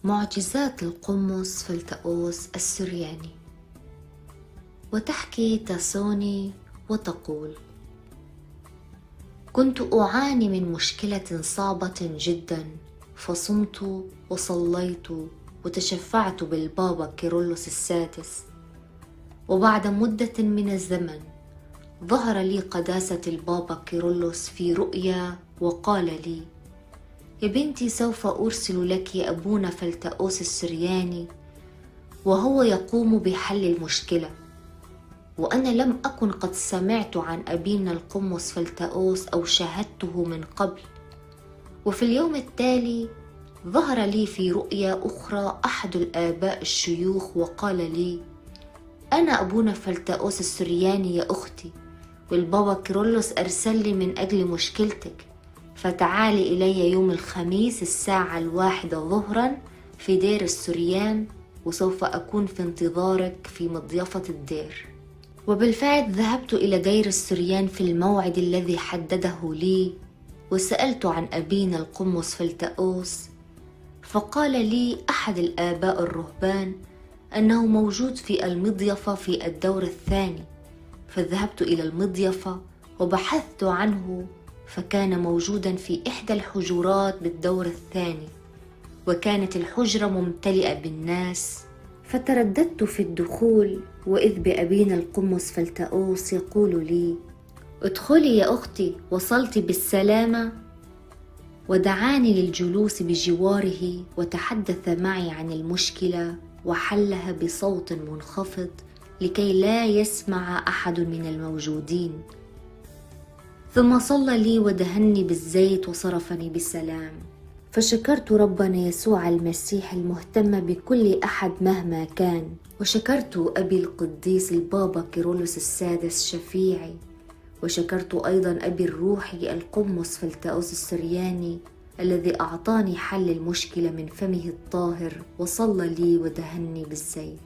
معجزات القمص فلتأوس السرياني. وتحكي تاسوني وتقول: كنت أعاني من مشكلة صعبة جدا، فصمت وصليت وتشفعت بالبابا كيرلس السادس، وبعد مدة من الزمن ظهر لي قداسة البابا كيرلس في رؤيا وقال لي: يا بنتي، سوف أرسل لك أبونا فلتأوس السرياني وهو يقوم بحل المشكلة. وأنا لم أكن قد سمعت عن أبينا القمص فلتأوس أو شاهدته من قبل. وفي اليوم التالي ظهر لي في رؤيا أخرى أحد الآباء الشيوخ وقال لي: أنا أبونا فلتأوس السرياني يا أختي، والبابا كيرلس أرسل لي من أجل مشكلتك، فتعالي إلي يوم الخميس 1:00 ظهرا في دير السريان، وسوف أكون في انتظارك في مضيفة الدير. وبالفعل ذهبت إلى دير السريان في الموعد الذي حدده لي، وسألت عن أبينا القمص فلتأوس، فقال لي أحد الآباء الرهبان أنه موجود في المضيفة في الدور الثاني. فذهبت إلى المضيفة وبحثت عنه، فكان موجودا في إحدى الحجرات بالدور الثاني، وكانت الحجرة ممتلئة بالناس. فترددت في الدخول، وإذ بأبينا القمص فلتأوس يقول لي: ادخلي يا أختي، وصلت بالسلامة. ودعاني للجلوس بجواره وتحدث معي عن المشكلة وحلها بصوت منخفض لكي لا يسمع أحد من الموجودين. ثم صلى لي ودهني بالزيت وصرفني بسلام. فشكرت ربنا يسوع المسيح المهتم بكل أحد مهما كان، وشكرت أبي القديس البابا كيرلس السادس شفيعي، وشكرت أيضا أبي الروحي القمص فلتأوس السرياني الذي أعطاني حل المشكلة من فمه الطاهر وصلى لي ودهني بالزيت.